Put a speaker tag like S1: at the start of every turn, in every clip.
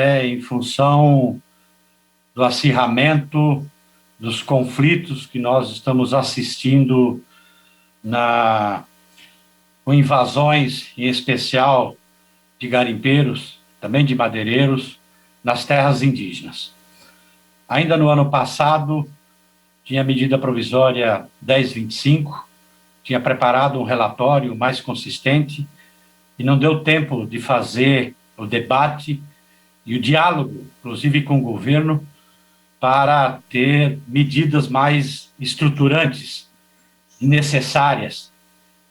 S1: até em função do acirramento dos conflitos que nós estamos assistindo com invasões, em especial de garimpeiros, também de madeireiros, nas terras indígenas. Ainda no ano passado, tinha a medida provisória 1025, tinha preparado um relatório mais consistente e não deu tempo de fazer o debate e o diálogo, inclusive com o governo, para ter medidas mais estruturantes e necessárias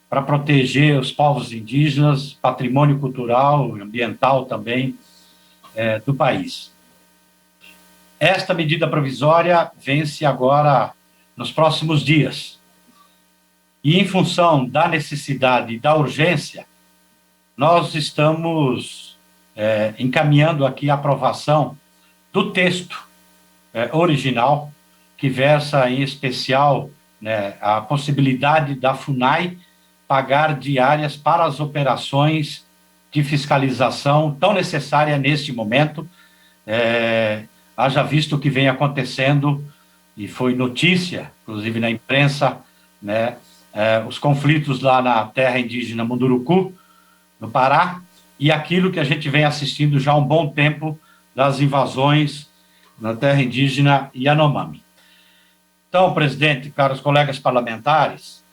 S1: para proteger os povos indígenas, patrimônio cultural e ambiental também do país. Esta medida provisória vence agora nos próximos dias. E, em função da necessidade e da urgência, nós estamos encaminhando aqui a aprovação do texto original, que versa, em especial, a possibilidade da FUNAI pagar diárias para as operações de fiscalização tão necessária neste momento, haja visto o que vem acontecendo, e foi notícia, inclusive na imprensa, os conflitos lá na terra indígena Munduruku, no Pará, e aquilo que a gente vem assistindo já há um bom tempo das invasões na terra indígena Yanomami. Então, presidente, caros colegas parlamentares,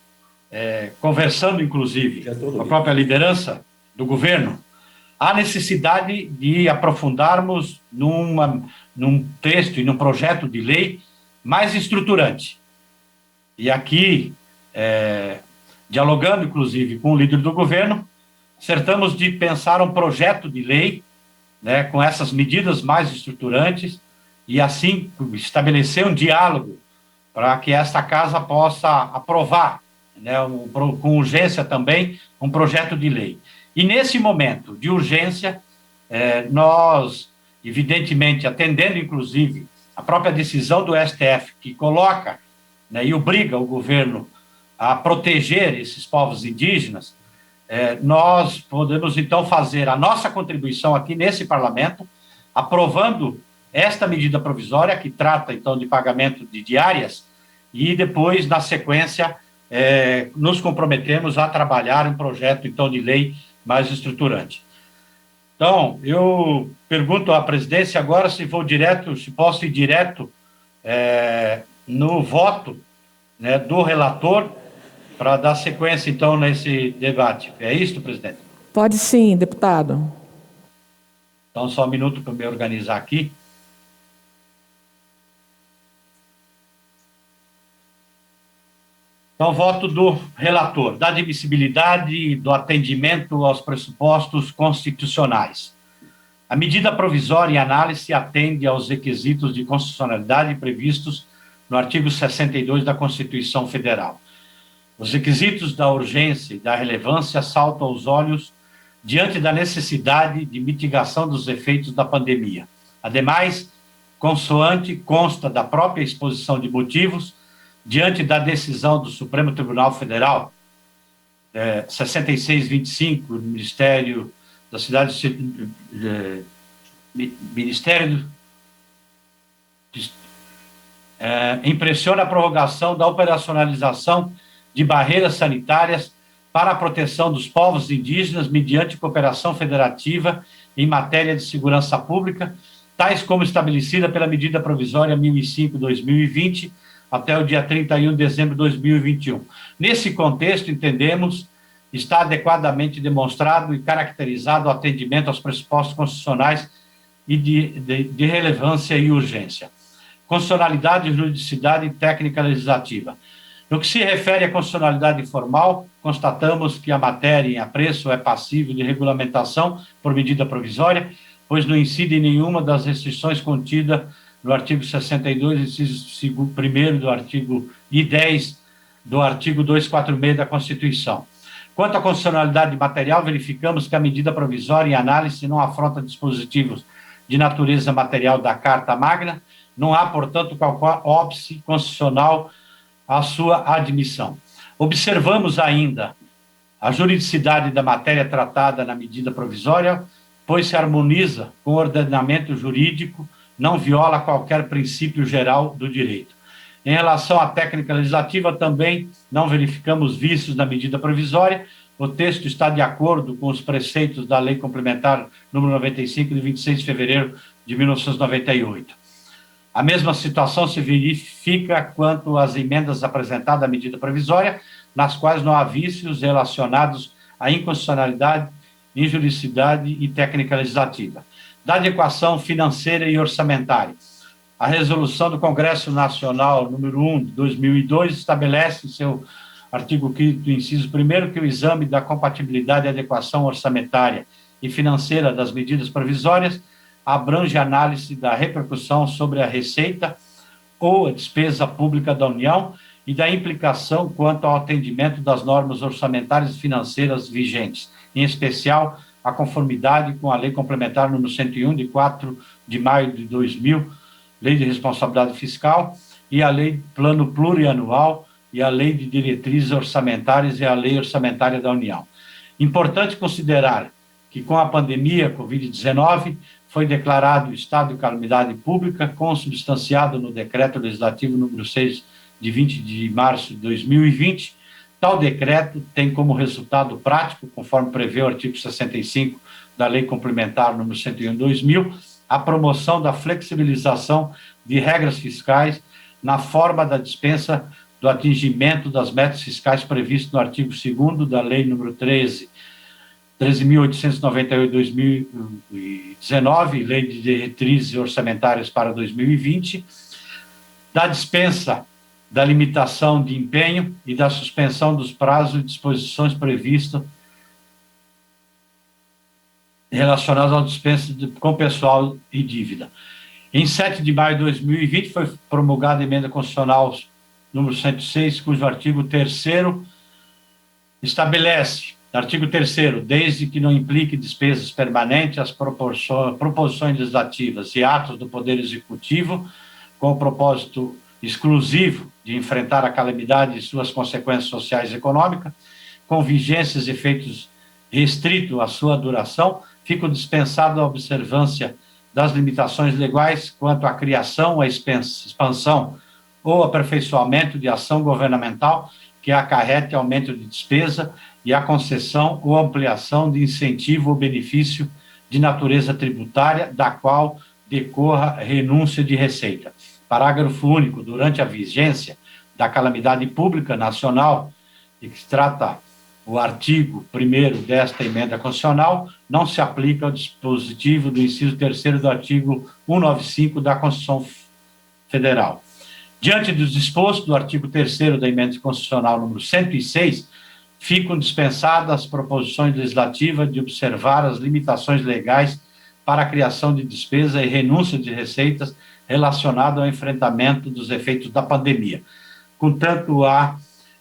S1: conversando, inclusive, com a própria liderança do governo, há necessidade de aprofundarmos num texto e num projeto de lei mais estruturante. E aqui, dialogando, inclusive, com o líder do governo, acertamos de pensar um projeto de lei, com essas medidas mais estruturantes, e assim estabelecer um diálogo para que esta casa possa aprovar, com urgência também, um projeto de lei. E nesse momento de urgência, nós, evidentemente, atendendo inclusive a própria decisão do STF, que coloca e obriga o governo a proteger esses povos indígenas, nós podemos então fazer a nossa contribuição aqui nesse parlamento, aprovando esta medida provisória, que trata então de pagamento de diárias, e depois, na sequência, nos comprometemos a trabalhar um projeto então de lei mais estruturante. Então, eu pergunto à presidência agora se posso ir direto no voto do relator para dar sequência, então, nesse debate. É isso, presidente?
S2: Pode sim, deputado.
S1: Então, só um minuto para me organizar aqui. Então, voto do relator, da admissibilidade e do atendimento aos pressupostos constitucionais. A medida provisória em análise atende aos requisitos de constitucionalidade previstos no artigo 62 da Constituição Federal. Os requisitos da urgência e da relevância saltam aos olhos diante da necessidade de mitigação dos efeitos da pandemia. Ademais, consoante consta da própria exposição de motivos, diante da decisão do Supremo Tribunal Federal, 6625, Ministério da Cidade, Ministério, impressiona a prorrogação da operacionalização de barreiras sanitárias para a proteção dos povos indígenas mediante cooperação federativa em matéria de segurança pública, tais como estabelecida pela medida provisória 1005/2020, até o dia 31 de dezembro de 2021. Nesse contexto, entendemos, está adequadamente demonstrado e caracterizado o atendimento aos pressupostos constitucionais e de relevância e urgência. Constitucionalidade, juridicidade e técnica legislativa. No que se refere à constitucionalidade formal, constatamos que a matéria em apreço é passível de regulamentação por medida provisória, pois não incide em nenhuma das restrições contidas no artigo 62, inciso 1º do artigo e 10 do artigo 246 da Constituição. Quanto à constitucionalidade material, verificamos que a medida provisória em análise não afronta dispositivos de natureza material da Carta Magna, não há, portanto, qualquer óbice constitucional à sua admissão. Observamos ainda a juridicidade da matéria tratada na medida provisória, pois se harmoniza com o ordenamento jurídico, não viola qualquer princípio geral do direito. Em relação à técnica legislativa, também não verificamos vícios na medida provisória. O texto está de acordo com os preceitos da Lei Complementar número 95, de 26 de fevereiro de 1998. A mesma situação se verifica quanto às emendas apresentadas à medida provisória, nas quais não há vícios relacionados à inconstitucionalidade, injuridicidade e técnica legislativa. Da adequação financeira e orçamentária. A resolução do Congresso Nacional número 1 de 2002 estabelece em seu artigo 5º, inciso 1º, que o exame da compatibilidade e adequação orçamentária e financeira das medidas provisórias abrange a análise da repercussão sobre a receita ou a despesa pública da União e da implicação quanto ao atendimento das normas orçamentárias e financeiras vigentes, em especial a conformidade com a Lei Complementar número 101, de 4 de maio de 2000, Lei de Responsabilidade Fiscal, e a Lei Plano Plurianual, e a Lei de Diretrizes Orçamentárias e a Lei Orçamentária da União. Importante considerar que, com a pandemia Covid-19, foi declarado estado de calamidade pública, consubstanciado no Decreto Legislativo número 6, de 20 de março de 2020. Tal decreto tem como resultado prático, conforme prevê o artigo 65 da Lei Complementar número 101/2000, a promoção da flexibilização de regras fiscais na forma da dispensa do atingimento das metas fiscais previstas no artigo 2º da Lei número 13.898/2019, Lei de Diretrizes Orçamentárias para 2020, da dispensa da limitação de empenho e da suspensão dos prazos e disposições previstas relacionadas à dispensa com pessoal e dívida. Em 7 de maio de 2020, foi promulgada a emenda constitucional número 106, cujo artigo 3º estabelece, artigo 3º, desde que não implique despesas permanentes, as proposições legislativas e atos do Poder Executivo, com o propósito exclusivo de enfrentar a calamidade e suas consequências sociais e econômicas, com vigências e efeitos restritos à sua duração, ficam dispensadas a observância das limitações legais quanto à criação, à expansão ou aperfeiçoamento de ação governamental que acarrete aumento de despesa e a concessão ou ampliação de incentivo ou benefício de natureza tributária, da qual decorra renúncia de receita. Parágrafo único. Durante a vigência da calamidade pública nacional, de que se trata o artigo 1º desta emenda constitucional, não se aplica ao dispositivo do inciso 3º do artigo 195 da Constituição Federal. Diante do disposto do artigo 3º da emenda constitucional número 106, ficam dispensadas as proposições legislativas de observar as limitações legais para a criação de despesa e renúncia de receitas relacionado ao enfrentamento dos efeitos da pandemia. Contanto, há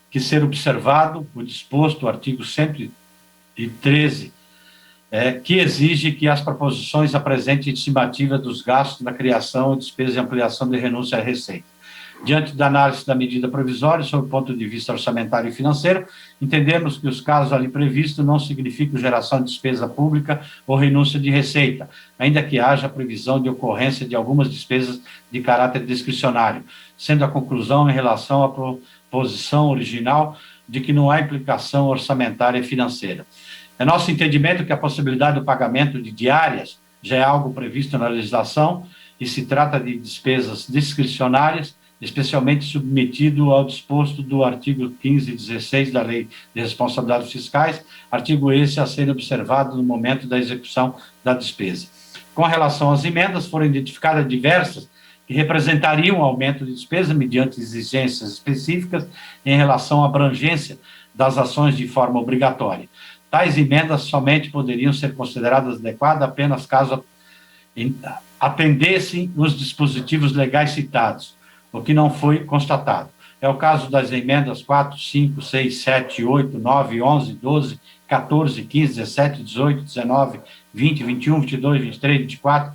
S1: que ser observado o disposto do artigo 113, que exige que as proposições apresentem estimativa dos gastos da criação, despesa e ampliação de renúncia à receita. Diante da análise da medida provisória, sob o ponto de vista orçamentário e financeiro, entendemos que os casos ali previstos não significam geração de despesa pública ou renúncia de receita, ainda que haja previsão de ocorrência de algumas despesas de caráter discricionário, sendo a conclusão em relação à proposição original de que não há implicação orçamentária e financeira. É nosso entendimento que a possibilidade do pagamento de diárias já é algo previsto na legislação e se trata de despesas discricionárias, especialmente submetido ao disposto do artigo 15 e 16 da Lei de Responsabilidades Fiscais, artigo esse a ser observado no momento da execução da despesa. Com relação às emendas, foram identificadas diversas que representariam aumento de despesa mediante exigências específicas em relação à abrangência das ações de forma obrigatória. Tais emendas somente poderiam ser consideradas adequadas apenas caso atendessem os dispositivos legais citados, o que não foi constatado. É o caso das emendas 4, 5, 6, 7, 8, 9, 11, 12, 14, 15, 17, 18, 19, 20, 21, 22, 23, 24,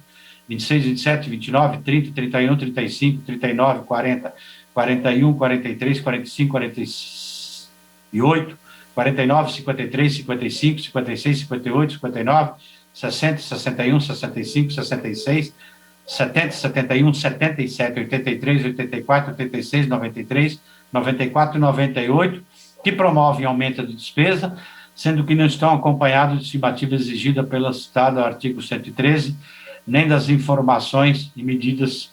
S1: 26, 27, 29, 30, 31, 35, 39, 40, 41, 43, 45, 48, 49, 53, 55, 56, 58, 59, 60, 61, 65, 66, 70, 71, 77, 83, 84, 86, 93, 94 e 98, que promovem aumento de despesa, sendo que não estão acompanhados de estimativa exigida pelo citado artigo 113, nem das informações e medidas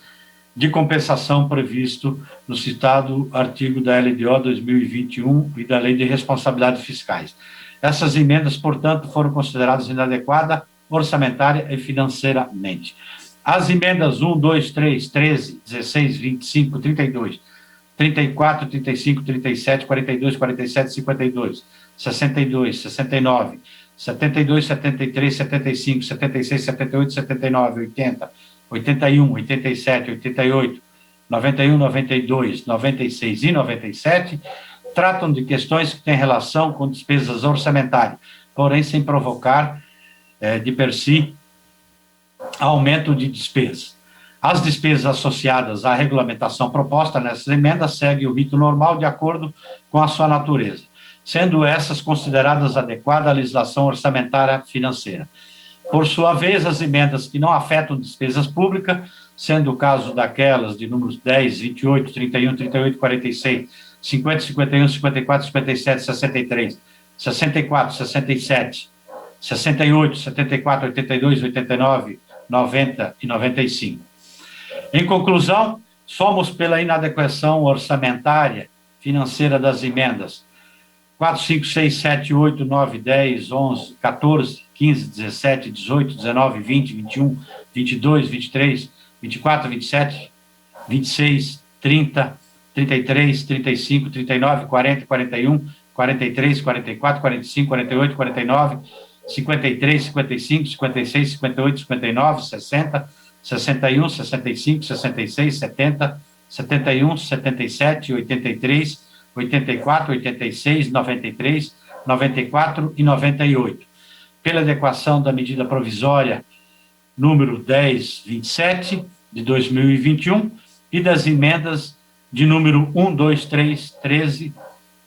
S1: de compensação previsto no citado artigo da LDO 2021 e da Lei de Responsabilidades Fiscais. Essas emendas, portanto, foram consideradas inadequadas orçamentária e financeiramente. As emendas 1, 2, 3, 13, 16, 25, 32, 34, 35, 37, 42, 47, 52, 62, 69, 72, 73, 75, 76, 78, 79, 80, 81, 87, 88, 91, 92, 96 e 97 tratam de questões que têm relação com despesas orçamentárias, porém sem provocar, de per si, aumento de despesas. As despesas associadas à regulamentação proposta nessas emendas seguem o rito normal de acordo com a sua natureza, sendo essas consideradas adequadas à legislação orçamentária financeira. Por sua vez, as emendas que não afetam despesas públicas, sendo o caso daquelas de números 10, 28, 31, 38, 46, 50, 51, 54, 57, 63, 64, 67, 68, 74, 82, 89, 90 e 95. Em conclusão, somos pela inadequação orçamentária financeira das emendas 4, 5, 6, 7, 8, 9, 10, 11, 14, 15, 17, 18, 19, 20, 21, 22, 23, 24, 27, 26, 30, 33, 35, 39, 40, 41, 43, 44, 45, 48, 49, 53, 55, 56, 58, 59, 60, 61, 65, 66, 70, 71, 77, 83, 84, 86, 93, 94 e 98. Pela adequação da medida provisória número 1027 de 2021 e das emendas de número 1, 2, 3, 13,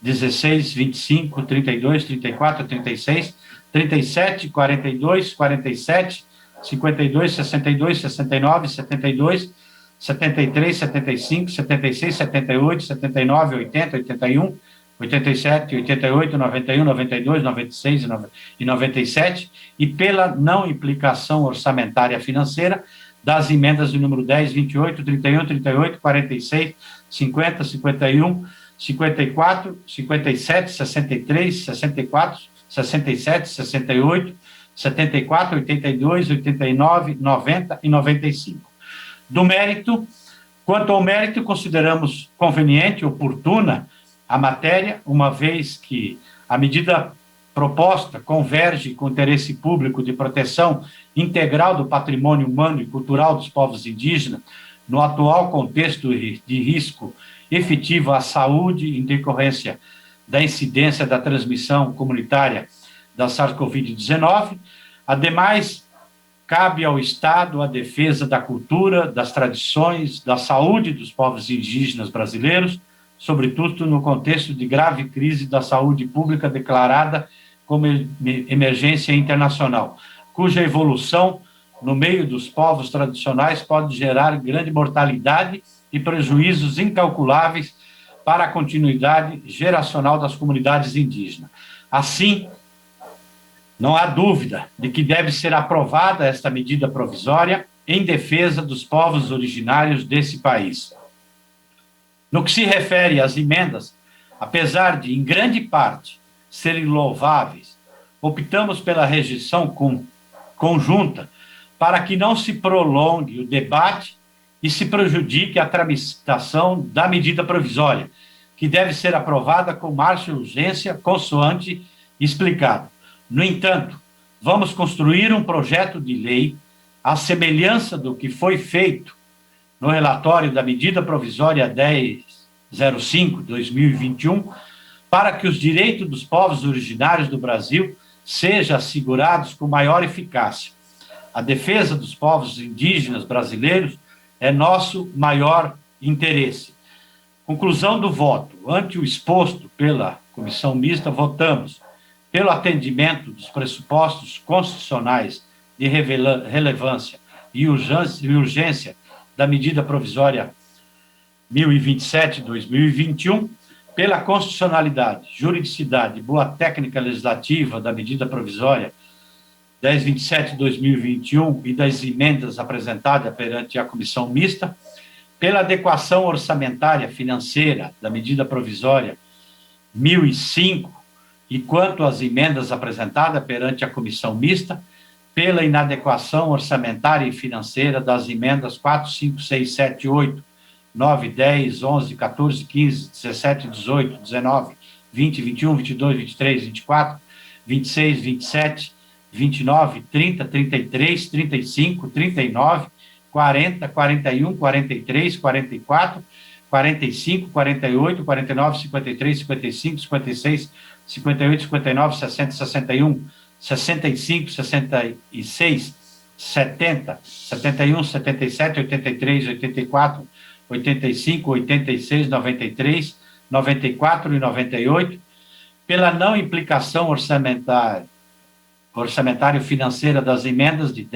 S1: 16, 25, 32, 34, 36, 37, 42, 47, 52, 62, 69, 72, 73, 75, 76, 78, 79, 80, 81, 87, 88, 91, 92, 96 e 97, e pela não implicação orçamentária financeira das emendas de número 10, 28, 31, 38, 46, 50, 51, 54, 57, 63, 64, 67, 68, 74, 82, 89, 90 e 95. Do mérito, quanto ao mérito, consideramos conveniente e oportuna a matéria, uma vez que a medida proposta converge com o interesse público de proteção integral do patrimônio humano e cultural dos povos indígenas, no atual contexto de risco efetivo à saúde em decorrência da incidência da transmissão comunitária da SARS-CoV-19. Ademais, cabe ao Estado a defesa da cultura, das tradições, da saúde dos povos indígenas brasileiros, sobretudo no contexto de grave crise da saúde pública declarada como emergência internacional, cuja evolução no meio dos povos tradicionais pode gerar grande mortalidade e prejuízos incalculáveis para a continuidade geracional das comunidades indígenas. Assim, não há dúvida de que deve ser aprovada esta medida provisória em defesa dos povos originários desse país. No que se refere às emendas, apesar de, em grande parte, serem louváveis, optamos pela rejeição conjunta para que não se prolongue o debate e se prejudique a tramitação da medida provisória, que deve ser aprovada com marcha e urgência, consoante explicado. No entanto, vamos construir um projeto de lei à semelhança do que foi feito no relatório da medida provisória 1005/2021, para que os direitos dos povos originários do Brasil sejam assegurados com maior eficácia. A defesa dos povos indígenas brasileiros é nosso maior interesse. Conclusão do voto. Ante o exposto pela comissão mista, votamos pelo atendimento dos pressupostos constitucionais de relevância e urgência da medida provisória 1027/2021, pela constitucionalidade, juridicidade e boa técnica legislativa da medida provisória 1027/2021 e das emendas apresentadas perante a comissão mista, pela adequação orçamentária financeira da medida provisória 1005 e quanto às emendas apresentadas perante a comissão mista, pela inadequação orçamentária e financeira das emendas 4, 5, 6, 7, 8, 9, 10, 11, 14, 15, 17, 18, 19, 20, 21, 22, 23, 24, 26, 27, 29, 30, 33, 35, 39, 40, 41, 43, 44, 45, 48, 49, 53, 55, 56, 58, 59, 60, 61, 65, 66, 70, 71, 77, 83, 84, 85, 86, 93, 94 e 98, pela não implicação orçamentária e financeira das emendas de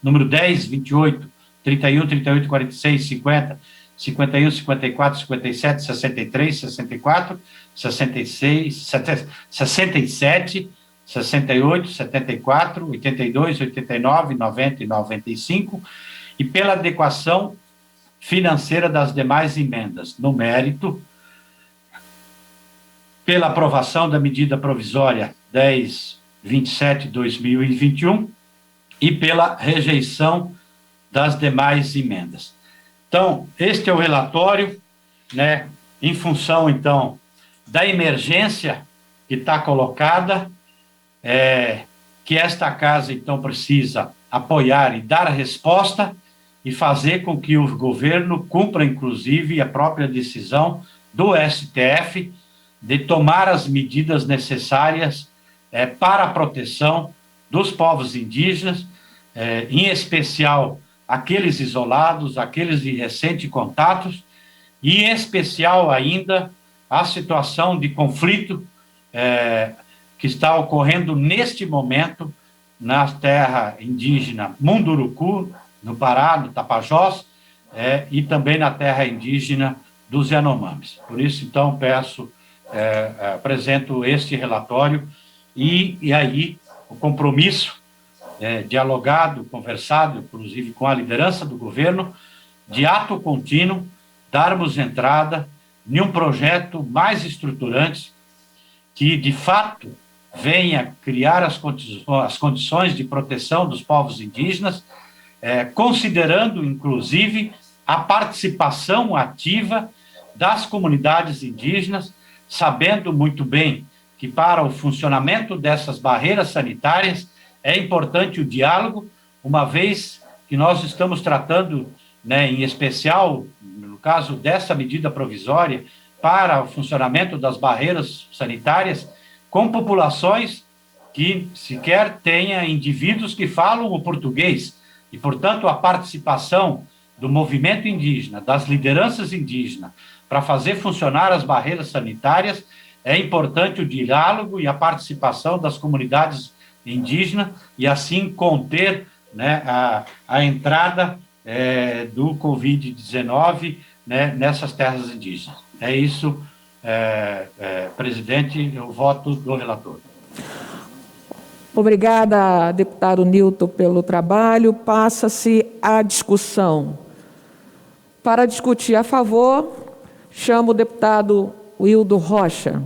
S1: número 10, 28, 31, 38, 46, 50, 51, 54, 57, 63, 64, 66, 67, 68, 74, 82, 89, 90 e 95, e pela adequação financeira das demais emendas, no mérito, pela aprovação da medida provisória 1027/2021 e pela rejeição das demais emendas. Então, este é o relatório, né, em função, então, da emergência que está colocada, que esta casa, então, precisa apoiar e dar a resposta e fazer com que o governo cumpra, inclusive, a própria decisão do STF de tomar as medidas necessárias para a proteção dos povos indígenas, em especial aqueles isolados, aqueles de recente contatos, e em especial ainda a situação de conflito que está ocorrendo neste momento na terra indígena Munduruku, no Pará, no Tapajós, e também na terra indígena dos Yanomamis. Por isso, então, apresento este relatório e aí o compromisso dialogado, conversado, inclusive com a liderança do governo, de ato contínuo, darmos entrada em um projeto mais estruturante que, de fato, venha criar as condições de proteção dos povos indígenas, considerando, inclusive, a participação ativa das comunidades indígenas, sabendo muito bem que, para o funcionamento dessas barreiras sanitárias, é importante o diálogo, uma vez que nós estamos tratando, em especial, no caso dessa medida provisória, para o funcionamento das barreiras sanitárias, com populações que sequer tenham indivíduos que falam o português. E, portanto, a participação do movimento indígena, das lideranças indígenas, para fazer funcionar as barreiras sanitárias, é importante o diálogo e a participação das comunidades indígenas e, assim, conter a entrada do Covid-19 nessas terras indígenas. É isso, presidente, o voto do relator.
S2: Obrigada, deputado Nilton, pelo trabalho. Passa-se a discussão. Para discutir a favor, chamo o deputado Wildo Rocha.